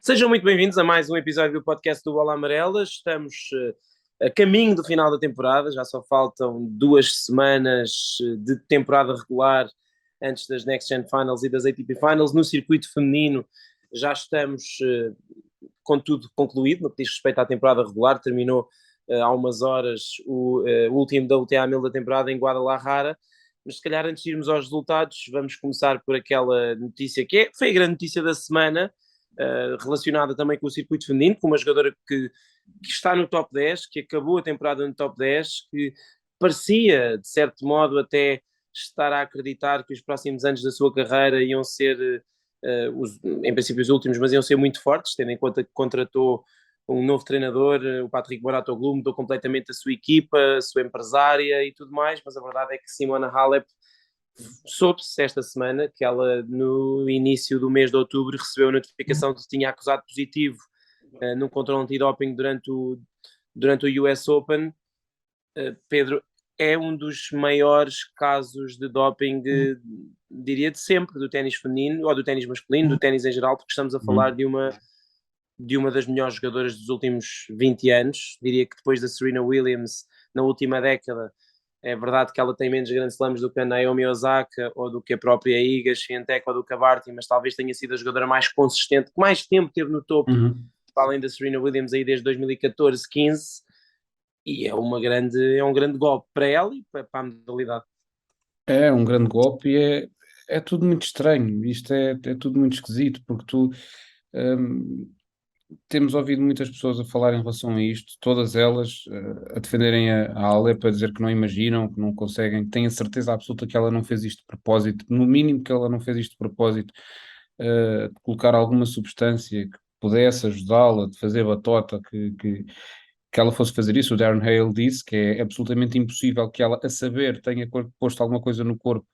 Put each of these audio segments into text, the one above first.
Sejam muito bem-vindos a mais um episódio do podcast do Bola Amarela. Estamos a caminho do final da temporada, já só faltam 2 semanas de temporada regular antes das Next Gen Finals e das ATP Finals. No circuito feminino já estamos com tudo concluído no que diz respeito à temporada regular. Terminou há umas horas o último WTA 1000 da temporada em Guadalajara. Mas se calhar antes de irmos aos resultados, vamos começar por aquela notícia foi a grande notícia da semana, relacionada também com o circuito feminino, com uma jogadora que está no top 10, que acabou a temporada no top 10, que parecia, de certo modo, até estar a acreditar que os próximos anos da sua carreira iam ser, em princípio os últimos, mas iam ser muito fortes, tendo em conta que contratou um novo treinador, o Patrick Mouratoglou, mudou completamente a sua equipa, a sua empresária e tudo mais, mas a verdade é que Simona Halep soube-se esta semana que ela, no início do mês de outubro, recebeu a notificação de que tinha acusado positivo num controle antidoping durante o US Open. Pedro, é um dos maiores casos de doping, diria, de sempre, do ténis feminino, ou do ténis masculino, do ténis em geral, porque estamos a falar de uma das melhores jogadoras dos últimos 20 anos. Diria que depois da Serena Williams, na última década, é verdade que ela tem menos grandes slams do que a Naomi Osaka, ou do que a própria Iga Swiatek, ou do que a Barty, mas talvez tenha sido a jogadora mais consistente, que mais tempo teve no topo, Uhum. além da Serena Williams aí desde 2014, 15, e é um grande golpe para ela e para a modalidade. É um grande golpe e é tudo muito estranho. Isto é tudo muito esquisito, porque hum, temos ouvido muitas pessoas a falar em relação a isto, todas elas a defenderem a Alep, a dizer que não imaginam, que não conseguem, têm a certeza absoluta que ela não fez isto de propósito, no mínimo que ela não fez isto de propósito, de colocar alguma substância que pudesse ajudá-la, de fazer batota, que ela fosse fazer isso. O Darren Hale disse que é absolutamente impossível que ela, a saber, tenha posto alguma coisa no corpo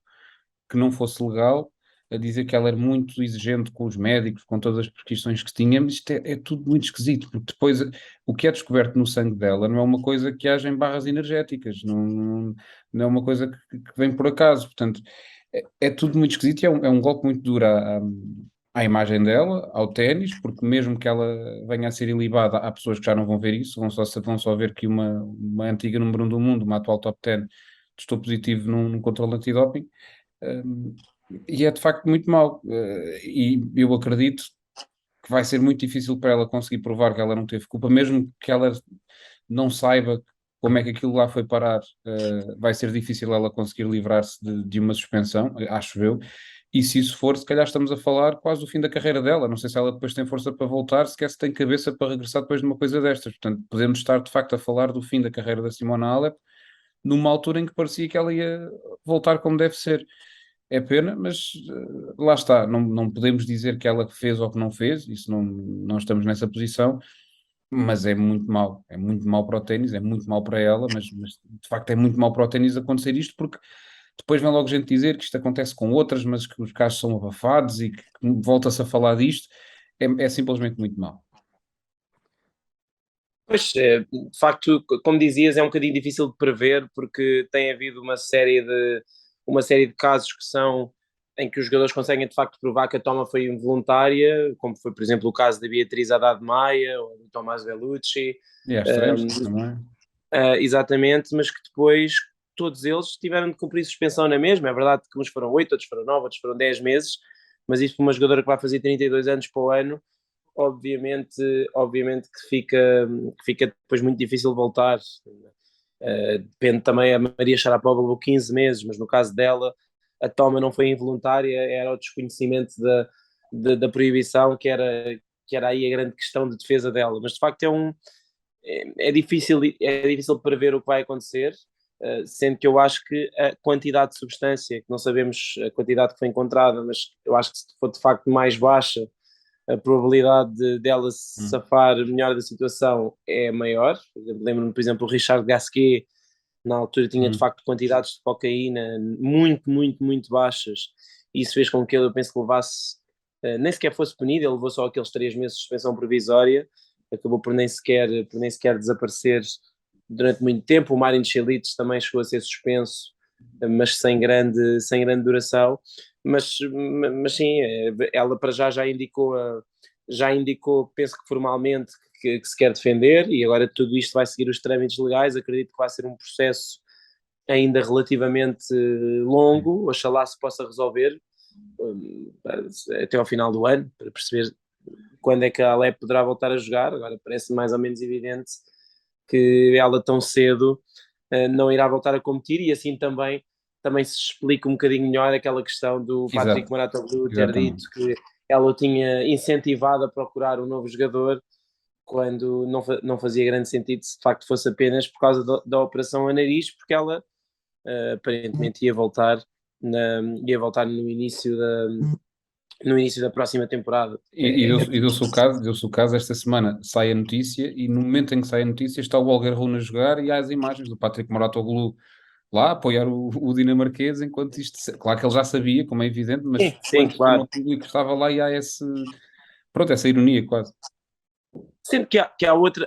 que não fosse legal, a dizer que ela era muito exigente com os médicos, com todas as prescrições que tinha, mas isto é tudo muito esquisito, porque depois o que é descoberto no sangue dela não é uma coisa que haja em barras energéticas, não é uma coisa que vem por acaso, portanto, é tudo muito esquisito e é um golpe muito duro à imagem dela, ao ténis, porque mesmo que ela venha a ser ilibada, há pessoas que já não vão ver isso, vão só ver que uma antiga número 1 do mundo, uma atual top 10, testou positivo num controle antidoping. Um, e é de facto muito mau. E eu acredito que vai ser muito difícil para ela conseguir provar que ela não teve culpa, mesmo que ela não saiba como é que aquilo lá foi parar. Vai ser difícil ela conseguir livrar-se de uma suspensão, acho eu. E se isso for, se calhar estamos a falar quase do fim da carreira dela. Não sei se ela depois tem força para voltar, sequer se tem cabeça para regressar depois de uma coisa destas. Portanto, podemos estar de facto a falar do fim da carreira da Simona Halep numa altura em que parecia que ela ia voltar como deve ser. É pena, mas lá está. Não podemos dizer que ela fez ou que não fez, isso não estamos nessa posição, mas é muito mau. É muito mau para o ténis, é muito mau para ela, mas de facto é muito mau para o ténis acontecer isto, porque depois vem logo gente dizer que isto acontece com outras, mas que os casos são abafados e que volta-se a falar disto. É simplesmente muito mau. Pois, de facto, como dizias, é um bocadinho difícil de prever porque tem havido uma série de casos que são em que os jogadores conseguem de facto provar que a toma foi involuntária, como foi, por exemplo, o caso da Beatriz Haddad Maia ou do Tomás Bellucci, E há extremos um, também. exatamente, mas que depois todos eles tiveram de cumprir suspensão na mesma. É verdade que uns foram 8, outros foram 9, outros foram 10 meses, mas isso para uma jogadora que vai fazer 32 anos para o ano, obviamente que fica depois muito difícil voltar. Depende também, a Maria Sharapova levou 15 meses, mas no caso dela a toma não foi involuntária, era o desconhecimento da proibição que era aí a grande questão de defesa dela, mas de facto é difícil prever o que vai acontecer, sendo que eu acho que a quantidade de substância, que não sabemos a quantidade que foi encontrada, mas eu acho que se for de facto mais baixa, a probabilidade dela se Hum. safar melhor da situação é maior. Lembro-me, por exemplo, o Richard Gasquet, na altura, tinha de Hum. facto quantidades de cocaína muito, muito, muito baixas. Isso fez com que ele, eu penso que levasse, nem sequer fosse punido, ele levou só aqueles 3 meses de suspensão provisória, acabou por nem sequer desaparecer durante muito tempo. O Marin Cilic também chegou a ser suspenso, mas sem grande duração. Mas sim, ela para já indicou já indicou, penso que formalmente, que se quer defender, e agora tudo isto vai seguir os trâmites legais. Acredito que vai ser um processo ainda relativamente longo, oxalá se possa resolver até ao final do ano, para perceber quando é que a Alep poderá voltar a jogar. Agora parece mais ou menos evidente que ela tão cedo não irá voltar a competir, e assim também se explica um bocadinho melhor aquela questão do Patrick Exato, Mouratoglou ter dito exatamente. que ela o tinha incentivado a procurar um novo jogador, quando não fazia grande sentido se de facto fosse apenas por causa da operação a nariz, porque ela aparentemente ia voltar no início da próxima temporada. E deu-se o caso, esta semana sai a notícia, e no momento em que sai a notícia está o Holger Rune a jogar, e há as imagens do Patrick Mouratoglou lá a apoiar o dinamarquês, enquanto isto, claro que ele já sabia, como é evidente, mas Sim, quando se tornou claro. público estava lá, e há pronto, essa ironia quase. Sempre que há outra,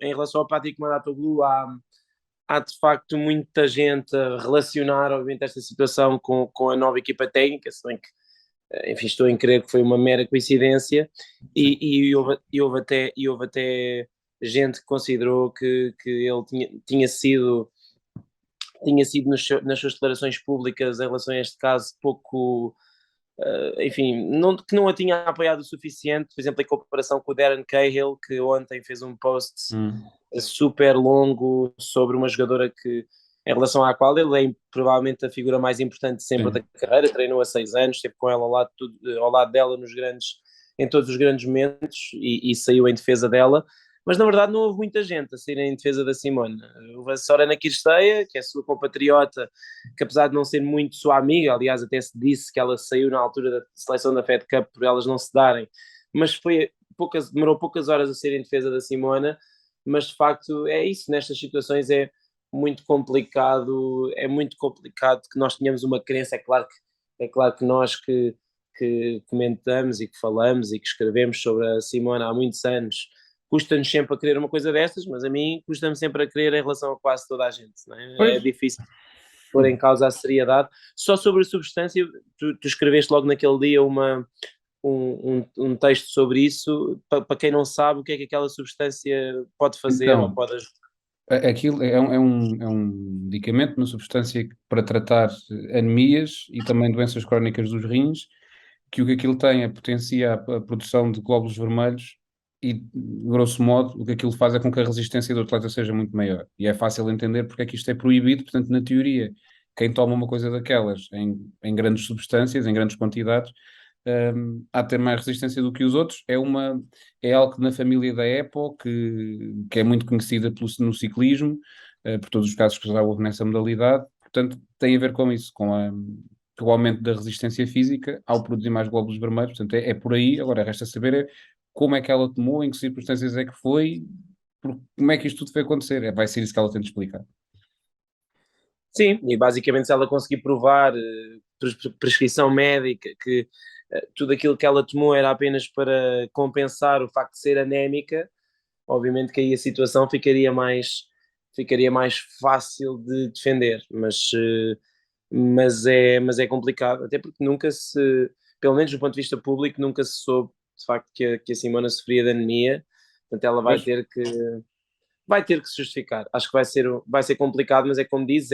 em relação ao Patrick Mouratoglou, há de facto muita gente a relacionar, obviamente, esta situação com a nova equipa técnica, se bem que, enfim, estou em crer que foi uma mera coincidência, Sim. e houve até gente que considerou que ele tinha sido nas suas declarações públicas em relação a este caso pouco, enfim, que não a tinha apoiado o suficiente, por exemplo, em comparação com o Darren Cahill, que ontem fez um post Hum. super longo sobre uma jogadora em relação à qual ele é provavelmente a figura mais importante sempre da Sim. carreira. Treinou há 6 anos, esteve com ela ao lado dela em todos os grandes momentos, e saiu em defesa dela. Mas na verdade não houve muita gente a sair em defesa da Simone. Houve a Sorana Kirsteia, que é a sua compatriota, que apesar de não ser muito sua amiga, aliás até se disse que ela saiu na altura da seleção da Fed Cup por elas não se darem, mas demorou poucas horas a ser em defesa da Simona. Mas de facto é isso, nestas situações é muito complicado que nós tenhamos uma crença. É claro que nós que comentamos e que falamos e que escrevemos sobre a Simona há muitos anos, custa-nos sempre a querer uma coisa destas, mas a mim custa-me sempre a querer em relação a quase toda a gente, não é? Pois. É difícil pôr em causa a seriedade. Só sobre a substância, tu escreveste logo naquele dia um texto sobre isso, para quem não sabe o que é que aquela substância pode fazer ou Então, pode ajudar. aquilo é um medicamento, uma substância para tratar anemias e também doenças crónicas dos rins, que o que aquilo tem é potencia a produção de glóbulos vermelhos, e, grosso modo, o que aquilo faz é com que a resistência do atleta seja muito maior. E é fácil entender porque é que isto é proibido. Portanto, na teoria, quem toma uma coisa daquelas em grandes substâncias, em grandes quantidades, há de ter mais resistência do que os outros. É algo que na família da EPO, que é muito conhecida no ciclismo, por todos os casos que já houve nessa modalidade. Portanto, tem a ver com isso, com o aumento da resistência física ao produzir mais glóbulos vermelhos. Portanto, é por aí. Agora, resta saber como é que ela tomou, em que circunstâncias é que foi, como é que isto tudo foi acontecer. Vai ser isso que ela tem de explicar. Sim, e basicamente se ela conseguir provar, prescrição médica, que tudo aquilo que ela tomou era apenas para compensar o facto de ser anémica, obviamente que aí a situação ficaria mais fácil de defender, mas é complicado, até porque pelo menos do ponto de vista público, nunca se soube de facto que a Simona sofria de anemia. Portanto ela vai Pois. ter que se justificar. Acho que vai ser complicado, mas é como dizes,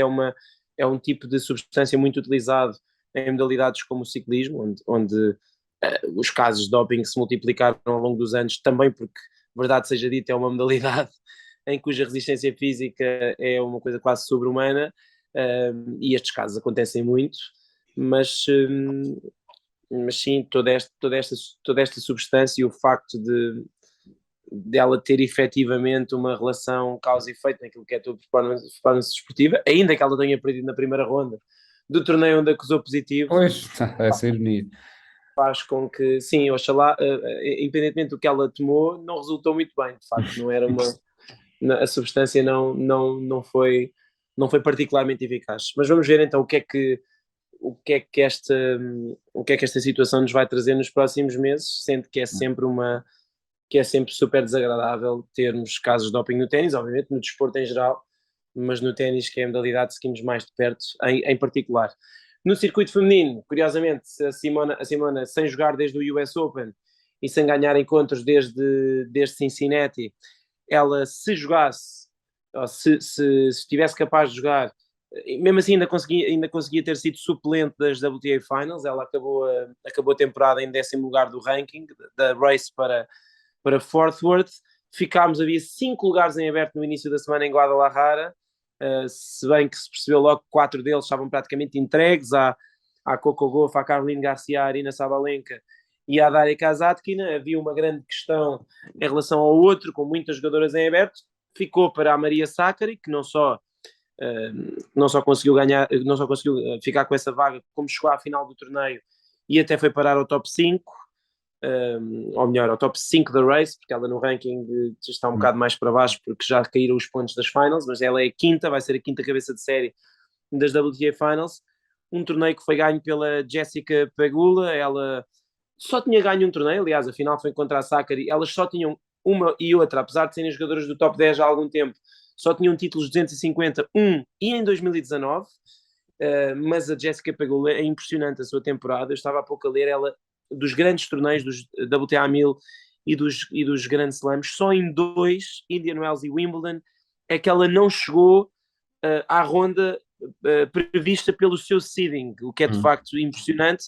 é um tipo de substância muito utilizado em modalidades como o ciclismo, onde os casos de doping se multiplicaram ao longo dos anos, também porque, verdade seja dita, é uma modalidade em cuja resistência física é uma coisa quase sobre-humana, e estes casos acontecem muito, mas, mas sim, toda esta substância e o facto dela ter efetivamente uma relação causa e efeito naquilo que é a tua performance desportiva, ainda que ela tenha perdido na primeira ronda do torneio onde acusou positivo, Pois, essa ironia. faz com que, sim, oxalá, independentemente do que ela tomou, não resultou muito bem, de facto, não era a substância não foi particularmente eficaz. Mas vamos ver então o que é que esta situação nos vai trazer nos próximos meses, sendo que é sempre super desagradável termos casos de doping no ténis, obviamente no desporto em geral, mas no ténis, que é a modalidade que seguimos mais de perto, em particular. No circuito feminino, curiosamente, a Simona sem jogar desde o US Open e sem ganhar encontros desde Cincinnati, ela se jogasse, ou se estivesse capaz de jogar, mesmo assim ainda conseguia ter sido suplente das WTA Finals. Ela acabou a temporada em 10º lugar do ranking da race para Fort Worth. Havia 5 lugares em aberto no início da semana em Guadalajara, se bem que se percebeu logo que 4 deles estavam praticamente entregues à Coco Gauff, à Caroline Garcia, à Arina Sabalenka e à Daria Kasatkina. Havia uma grande questão em relação ao outro, com muitas jogadoras em aberto. Ficou para a Maria Sakkari, que não só conseguiu ganhar, não só conseguiu ficar com essa vaga, como chegou à final do torneio e até foi parar ao top 5, ou melhor, ao top 5 da race, porque ela no ranking está um bocado mais para baixo, porque já caíram os pontos das finals, mas ela é a quinta, vai ser a quinta cabeça de série das WTA Finals. Um torneio que foi ganho pela Jessica Pegula. Ela só tinha ganho um torneio, aliás, a final foi contra a Sakkari. Elas só tinham uma e outra, apesar de serem jogadoras do top 10 há algum tempo, só tinham títulos de 250, e em 2019. Mas a Jessica Pegula é impressionante a sua temporada. Eu estava há pouco a ler, ela, dos grandes torneios, dos WTA 1000 e dos Grand Slams, só em 2, Indian Wells e Wimbledon, é que ela não chegou à ronda prevista pelo seu seeding, o que é de facto impressionante.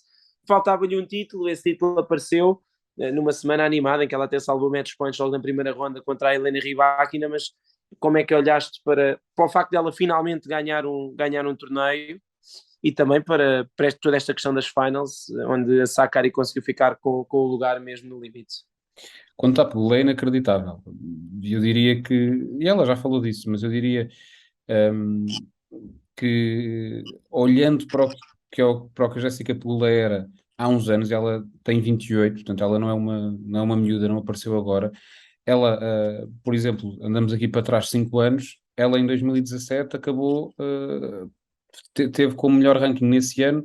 Faltava-lhe um título, esse título apareceu numa semana animada em que ela até salvou match points logo na primeira ronda contra a Helena Rybakina. Mas como é que olhaste para o facto dela finalmente ganhar um torneio, e também para toda esta questão das finals, onde a Sakkari conseguiu ficar com o lugar mesmo no limite? Quanto à Pegula, é inacreditável. Eu diria que, e ela já falou disso, mas eu diria hum, que olhando para o que a Jéssica Pegula era há uns anos, ela tem 28, portanto ela não é uma miúda, não apareceu agora. Ela, por exemplo, andamos aqui para trás 5 anos, ela em 2017 acabou, teve como melhor ranking nesse ano,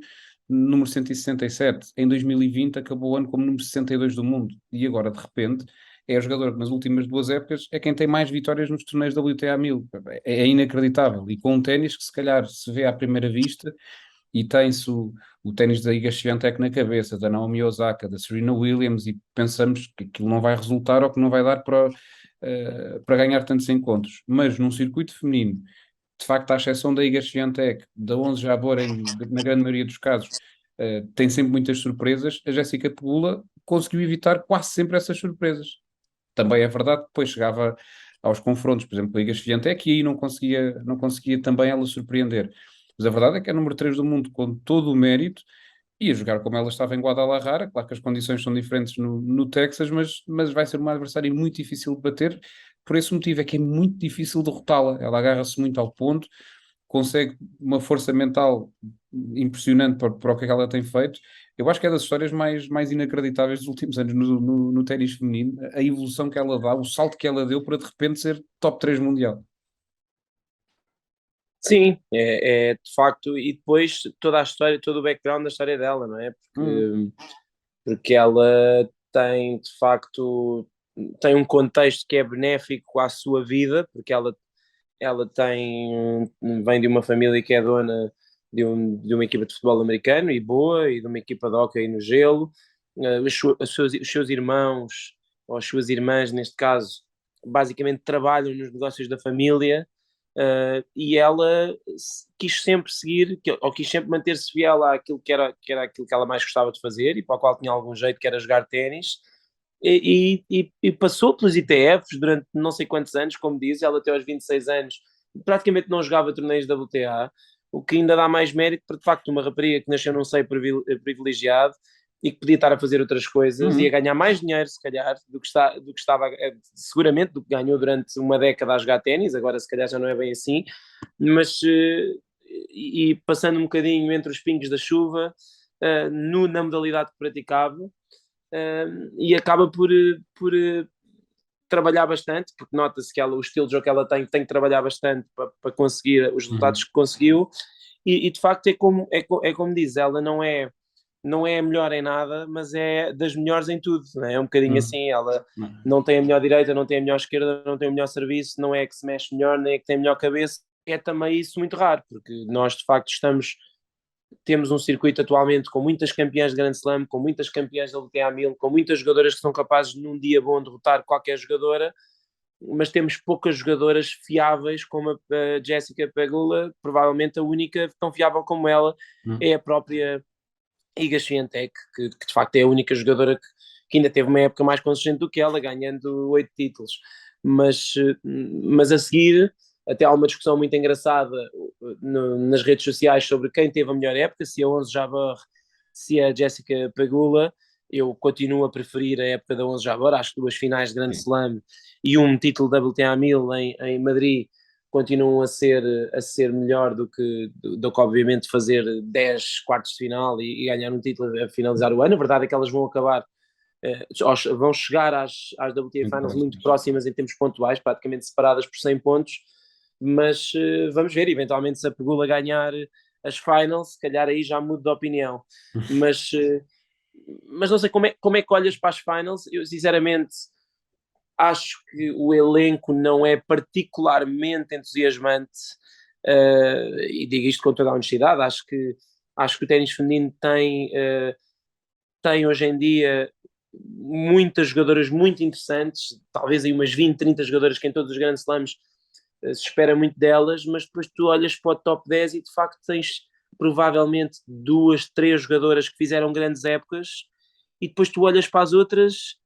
número 167. Em 2020 acabou o ano como número 62 do mundo. E agora, de repente, é a jogadora que nas últimas 2 épocas é quem tem mais vitórias nos torneios da WTA 1000. É inacreditável. E com um ténis que se calhar se vê à primeira vista, e tem-se o ténis da Iga Swiatek na cabeça, da Naomi Osaka, da Serena Williams, e pensamos que aquilo não vai resultar ou que não vai dar para ganhar tantos encontros. Mas num circuito feminino, de facto, à exceção da Iga Swiatek, da 11 Jabeur, na grande maioria dos casos, tem sempre muitas surpresas. A Jéssica Pegula conseguiu evitar quase sempre essas surpresas. Também é verdade que depois chegava aos confrontos, por exemplo, com a Iga Swiatek, e aí não conseguia também ela surpreender. Mas a verdade é que é número 3 do mundo com todo o mérito, e a jogar como ela estava em Guadalajara. Claro que as condições são diferentes no Texas, mas vai ser uma adversária muito difícil de bater. Por esse motivo é que é muito difícil derrotá-la. Ela agarra-se muito ao ponto, consegue uma força mental impressionante para o que é que ela tem feito. Eu acho que é das histórias mais inacreditáveis dos últimos anos no ténis feminino, a evolução que ela dá, o salto que ela deu para de repente ser top 3 mundial. Sim, é de facto, e depois toda a história, todo o background da história dela, não é? Hum, Porque ela tem, de facto, tem um contexto que é benéfico à sua vida, porque ela vem de uma família que é dona de uma equipa de futebol americano e boa, e de uma equipa de hóquei no gelo. Os seus irmãos, ou as suas irmãs, neste caso, basicamente trabalham nos negócios da família. E ela quis sempre seguir, ou quis sempre manter-se fiel àquilo que era aquilo que ela mais gostava de fazer e para o qual tinha algum jeito, que era jogar ténis. E passou pelos ITFs durante não sei quantos anos, como diz, ela até aos 26 anos praticamente não jogava torneios da WTA, o que ainda dá mais mérito para, de facto, uma rapariga que nasceu num seio privilegiado e que podia estar a fazer outras coisas e a uhum. ganhar mais dinheiro, se calhar, do que estava, seguramente, do que ganhou durante uma década a jogar ténis. Agora se calhar já não é bem assim, mas e passando um bocadinho entre os pingos da chuva, na modalidade que praticava, e acaba por trabalhar bastante, porque nota-se que o estilo de jogo que ela tem que trabalhar bastante para conseguir os resultados Uhum. que conseguiu. E de facto é como diz, ela não é a melhor em nada, mas é das melhores em tudo, não é? É um bocadinho Uhum. assim. Ela não tem a melhor direita, não tem a melhor esquerda, não tem o melhor serviço, não é a que se mexe melhor, nem é que tem a melhor cabeça. É também isso muito raro, porque nós de facto estamos temos um circuito atualmente com muitas campeãs de Grand Slam, com muitas campeãs da WTA 1000, com muitas jogadoras que são capazes de num dia bom derrotar qualquer jogadora, mas temos poucas jogadoras fiáveis como a Jessica Pegula. Provavelmente a única tão fiável como ela Hum. é a própria Iga Swiatek, que de facto é a única jogadora que ainda teve uma época mais consistente do que ela, ganhando 8 títulos. Mas a seguir, até há uma discussão muito engraçada nas redes sociais sobre quem teve a melhor época, se a Onze Jabeur, se a Jessica Pegula. Eu continuo a preferir a época da Onze Jabeur, acho que 2 finais de Grand Slam e um título WTA 1000 em Madrid continuam a ser melhor do que obviamente fazer 10 quartos de final e ganhar um título a finalizar o ano. A verdade é que elas vão acabar, vão chegar às WTA Muito Finals muito próximos. próximas em termos pontuais, praticamente separadas por 100 pontos, mas vamos ver, eventualmente se a Pegula ganhar as Finals, se calhar aí já mudo de opinião, mas, mas não sei como é que olhas para as Finals. Eu sinceramente acho que o elenco não é particularmente entusiasmante, e digo isto com toda a honestidade. Acho que o ténis feminino tem hoje em dia muitas jogadoras muito interessantes, talvez aí umas 20, 30 jogadoras que em todos os grandes slams se espera muito delas, mas depois tu olhas para o top 10 e de facto tens provavelmente 2, 3 jogadoras que fizeram grandes épocas, e depois tu olhas para as outras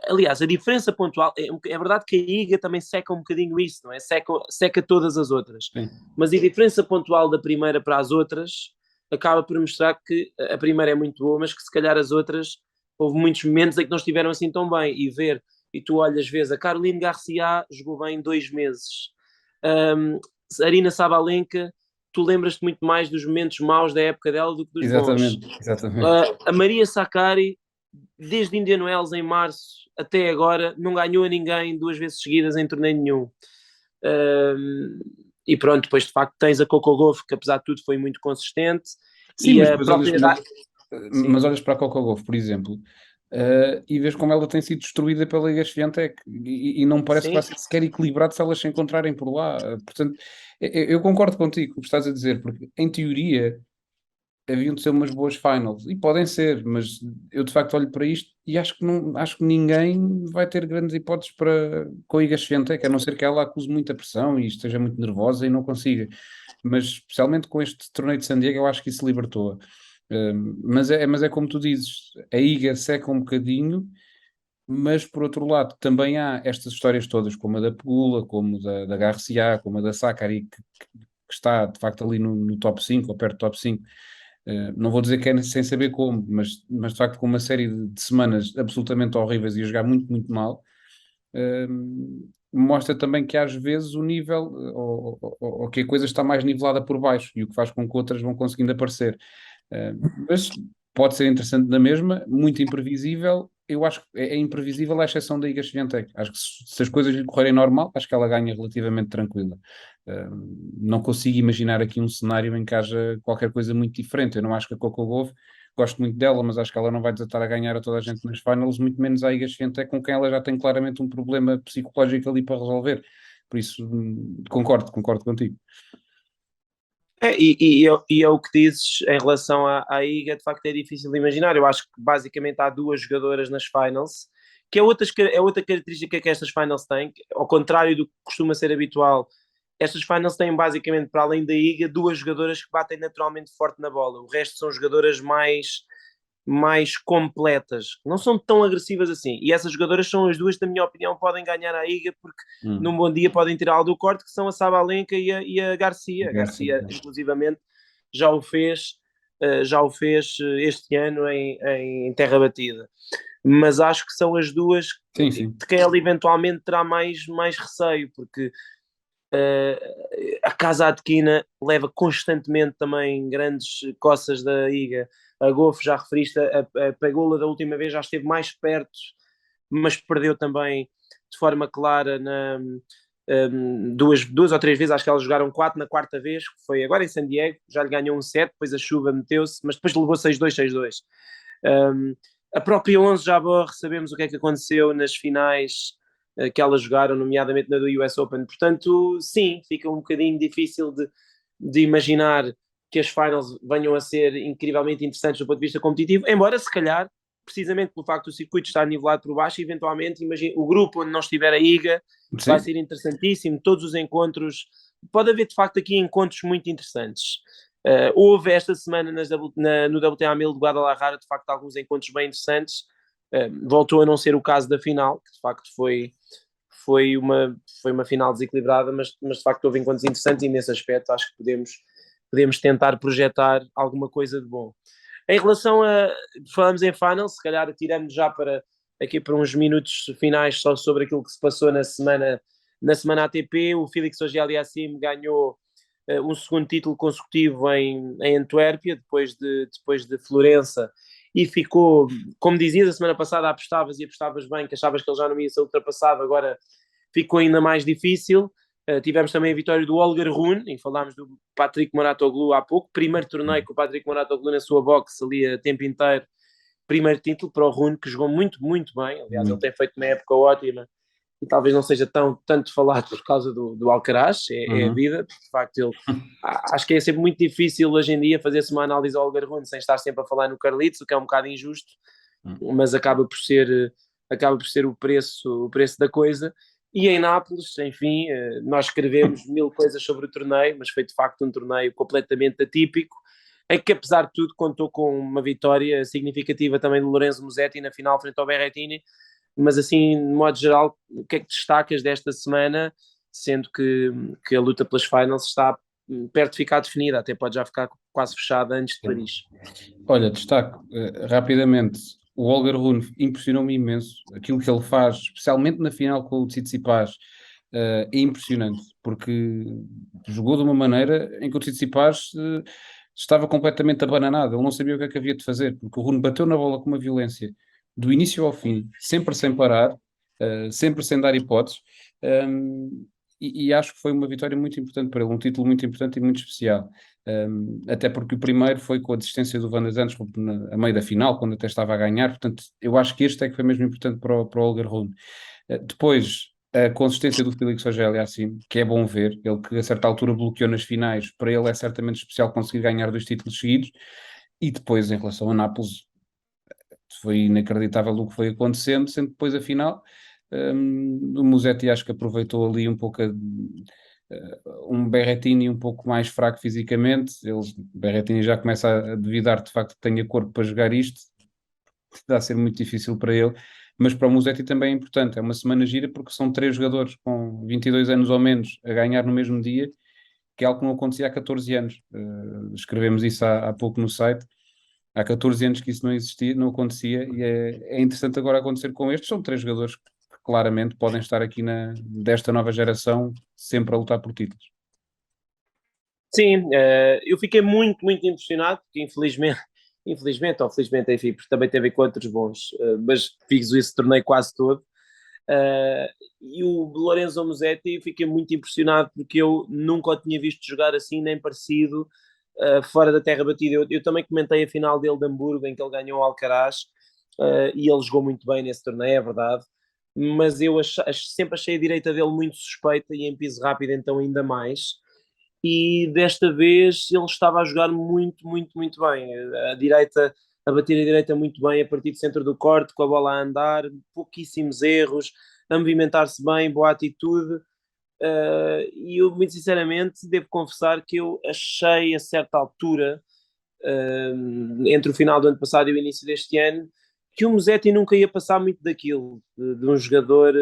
aliás, a diferença pontual, é verdade que a Iga também seca um bocadinho isso, não é? Seca todas as outras, Sim. mas a diferença pontual da primeira para as outras acaba por mostrar que a primeira é muito boa, mas que se calhar as outras, houve muitos momentos em que não estiveram assim tão bem, e tu olhas, vês, a Caroline Garcia jogou bem 2 meses, um, a Arina Sabalenka, tu lembras-te muito mais dos momentos maus da época dela do que dos bons. Exatamente, exatamente. A Maria Sakkari, desde Indian Wells em março até agora, não ganhou a ninguém 2 vezes seguidas em torneio nenhum. Um, e pronto, depois de facto tens a Coco Gauff, que apesar de tudo foi muito consistente, Sim, e mas a depois olhas, própria. Sim, mas olhas para a Coco Gauff, por exemplo, e vês como ela tem sido destruída pela Iga Swiatek e não parece que sim. vai ser sequer equilibrado se elas se encontrarem por lá. Portanto, eu concordo contigo com o que estás a dizer, porque em teoria haviam de ser umas boas finals e podem ser, mas eu de facto olho para isto e acho que ninguém vai ter grandes hipóteses para com a Iga Swiatek, a não ser que ela acuse muita pressão e esteja muito nervosa e não consiga. Mas especialmente com este torneio de San Diego, eu acho que isso libertou. Mas é como tu dizes, a Iga seca um bocadinho, mas por outro lado também há estas histórias todas, como a da Pegula, como da Garcia, como a da Sakkari, que está de facto ali no top 5 ou perto do top 5. Não vou dizer que é sem saber como, mas de facto com uma série de semanas absolutamente horríveis e a jogar muito, muito mal, mostra também que às vezes o nível, ou que a coisa está mais nivelada por baixo, e o que faz com que outras vão conseguindo aparecer. Mas pode ser interessante na mesma, muito imprevisível. Eu acho que é imprevisível à exceção da Iga Swiatek. Acho que se as coisas lhe correrem normal, acho que ela ganha relativamente tranquila. Não consigo imaginar aqui um cenário em que haja qualquer coisa muito diferente. Eu não acho que a Coco Gauff, gosto muito dela, mas acho que ela não vai desatar a ganhar a toda a gente nas finals, muito menos a Iga Swiatek, com quem ela já tem claramente um problema psicológico ali para resolver. Por isso, concordo contigo. E é o que dizes em relação à Iga, de facto é difícil de imaginar. Eu acho que basicamente há 2 jogadoras nas finals, que é outra característica que estas finals têm, que, ao contrário do que costuma ser habitual. Estas finals têm basicamente, para além da Iga, 2 jogadoras que batem naturalmente forte na bola. O resto são jogadoras mais completas, não são tão agressivas assim. E essas jogadoras são as duas, na minha opinião, podem ganhar a Iga, porque num bom dia podem tirar do corte, que são a Sabalenka e a Garcia. A Garcia, inclusivamente, já o fez, este ano em terra batida. Mas acho que são as duas Sim, sim. de quem ela eventualmente terá mais receio, porque a Casa Adquina leva constantemente também grandes coças da Iga. A Goff, já referiste, a Pegula da última vez já esteve mais perto, mas perdeu também de forma clara duas ou três vezes. Acho que elas jogaram 4 na quarta vez, que foi agora em San Diego, já lhe ganhou um set, depois a chuva meteu-se, mas depois levou 6-2, 6-2. Um, a própria Onze Jabeur, sabemos o que é que aconteceu nas finais que elas jogaram, nomeadamente na do US Open. Portanto, sim, fica um bocadinho difícil de imaginar que as finals venham a ser incrivelmente interessantes do ponto de vista competitivo, embora se calhar, precisamente pelo facto do circuito estar nivelado por baixo, eventualmente, imagine, o grupo onde não estiver a IGA vai Sim, ser interessantíssimo, todos os encontros, pode haver de facto aqui encontros muito interessantes. Houve esta semana no WTA 1000 de Guadalajara, de facto, alguns encontros bem interessantes. Voltou a não ser o caso da final, que de facto foi uma final desequilibrada, mas de facto houve encontros interessantes e nesse aspecto acho que podemos tentar projetar alguma coisa de bom. Em relação a, falamos em final, se calhar tiramos já aqui para uns minutos finais só sobre aquilo que se passou na semana ATP. O Félix Auger-Aliassime ganhou um segundo título consecutivo em Antuérpia, depois de Florença, e ficou, como dizias, a semana passada apostavas bem, que achavas que ele já não ia ser ultrapassado, agora ficou ainda mais difícil. Tivemos também a vitória do Holger Rune, e falámos do Patrick Mouratoglou há pouco, primeiro torneio com o Patrick Mouratoglou na sua box ali a tempo inteiro, primeiro título para o Rune, que jogou muito, muito bem, aliás ele muito. tem feito uma época ótima, e talvez não seja tanto falado por causa do Alcaraz, é a Uhum. vida, de facto ele, acho que é sempre muito difícil hoje em dia fazer-se uma análise ao Holger Rune sem estar sempre a falar no Carlitos, o que é um bocado injusto, mas acaba por ser o preço da coisa. E em Nápoles, enfim, nós escrevemos mil coisas sobre o torneio, mas foi de facto um torneio completamente atípico, em que apesar de tudo contou com uma vitória significativa também de Lorenzo Musetti na final frente ao Berrettini, mas assim, de modo geral, o que é que destacas desta semana, sendo que a luta pelas finals está perto de ficar definida, até pode já ficar quase fechada antes de Paris. Olha, destaco rapidamente, o Holger Rune impressionou-me imenso. Aquilo que ele faz, especialmente na final com o Tsitsipas, é impressionante, porque jogou de uma maneira em que o Tsitsipas estava completamente abananado. Ele não sabia o que é que havia de fazer, porque o Rune bateu na bola com uma violência do início ao fim, sempre sem parar, sempre sem dar hipóteses. E acho que foi uma vitória muito importante para ele, um título muito importante e muito especial. Até porque o primeiro foi com a desistência do Van der Zandschulp a meio da final, quando até estava a ganhar, portanto, eu acho que este é que foi mesmo importante para o Holger Rune. Depois, a consistência do Félix Auger-Aliassime, que é bom ver, ele que a certa altura bloqueou nas finais, para ele é certamente especial conseguir ganhar 2 títulos seguidos, e depois, em relação a Nápoles, foi inacreditável o que foi acontecendo, sendo depois a final, o Musetti acho que aproveitou ali um pouco um Berrettini um pouco mais fraco fisicamente. Berrettini já começa a duvidar de facto que tenha corpo para jogar isto, está a ser muito difícil para ele, mas para o Musetti também é importante. É uma semana gira porque são 3 jogadores com 22 anos ou menos a ganhar no mesmo dia, que é algo que não acontecia há 14 anos. Escrevemos isso há pouco no site. Há 14 anos que isso não existia, não acontecia, e é interessante agora acontecer com estes. São 3 jogadores que claramente podem estar aqui desta nova geração sempre a lutar por títulos. Sim, eu fiquei muito, muito impressionado, porque infelizmente ou felizmente, enfim, porque também teve encontros bons, mas fiz esse torneio quase todo. E o Lorenzo Musetti, fiquei muito impressionado porque eu nunca o tinha visto jogar assim, nem parecido, fora da terra batida. Eu também comentei a final dele de Hamburgo, em que ele ganhou o Alcaraz, e ele jogou muito bem nesse torneio, é verdade. Mas eu sempre achei a direita dele muito suspeita e em piso rápido, então ainda mais. E desta vez ele estava a jogar muito, muito, muito bem. A bater a direita muito bem, a partir do centro do corte, com a bola a andar, pouquíssimos erros, a movimentar-se bem, boa atitude. E eu, muito sinceramente, devo confessar que eu achei a certa altura, entre o final do ano passado e o início deste ano, que o Musetti nunca ia passar muito daquilo, de um jogador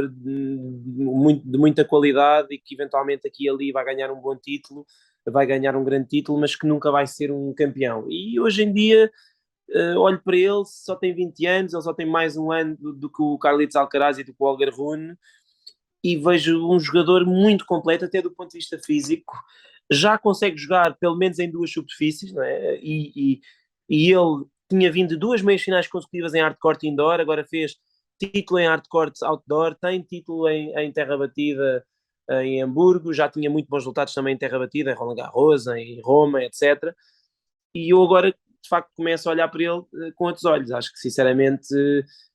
de muita qualidade e que eventualmente aqui e ali vai ganhar um bom título, vai ganhar um grande título, mas que nunca vai ser um campeão. E hoje em dia, olho para ele, só tem 20 anos, ele só tem mais um ano do que o Carlitos Alcaraz e do que o Holger Rune, e vejo um jogador muito completo, até do ponto de vista físico. Já consegue jogar pelo menos em duas superfícies, não é? E ele tinha vindo de duas meias finais consecutivas em hardcourt indoor, agora fez título em hardcourt outdoor, tem título em terra batida em Hamburgo, já tinha muito bons resultados também em terra batida, em Roland Garros, em Roma, etc. E eu agora, de facto, começo a olhar para ele com outros olhos. Acho que, sinceramente,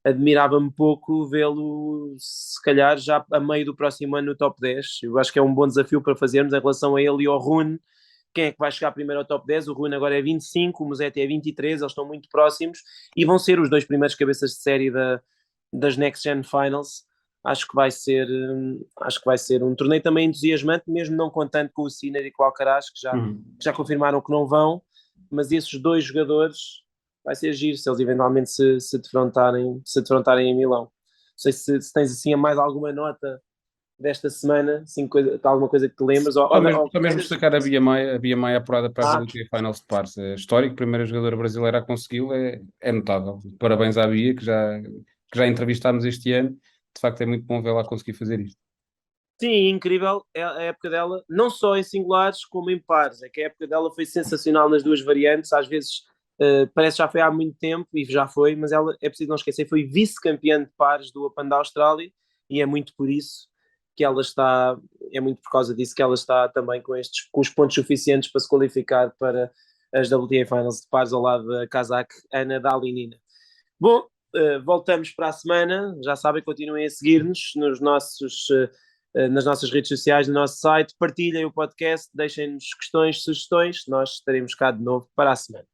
admirava-me pouco vê-lo, se calhar, já a meio do próximo ano no top 10. Eu acho que é um bom desafio para fazermos em relação a ele e ao Rune, quem é que vai chegar primeiro ao top 10. O Rune agora é 25, o Musetti é 23, eles estão muito próximos e vão ser os dois primeiros cabeças de série das Next Gen Finals. Acho que vai ser um torneio também entusiasmante, mesmo não contando com o Sinner e com o Alcaraz, que já confirmaram que não vão, mas esses dois jogadores vai ser giro se eles eventualmente se defrontarem em Milão. Não sei se tens assim mais alguma nota desta semana, assim, alguma coisa que te lembras? Só mesmo destacar a Bia Maia apurada para as Ah, WTA Finals de pares. É histórico, primeira jogadora brasileira a consegui-lo, é notável. Parabéns à Bia, que já entrevistámos este ano. De facto, é muito bom vê-la a conseguir fazer isto. sim, incrível a época dela, não só em singulares como em pares. É que a época dela foi sensacional nas duas variantes. Às vezes parece que já foi há muito tempo e já foi, mas ela, é preciso não esquecer, foi vice-campeã de pares do Open da Austrália e é muito por isso que ela está, é muito por causa disso que ela está também com os pontos suficientes para se qualificar para as WTA Finals de pares ao lado da casaque Ana Dalinina. Bom, voltamos para a semana. Já sabem, continuem a seguir-nos nas nossas redes sociais, no nosso site. Partilhem o podcast, deixem-nos questões, sugestões. Nós estaremos cá de novo para a semana.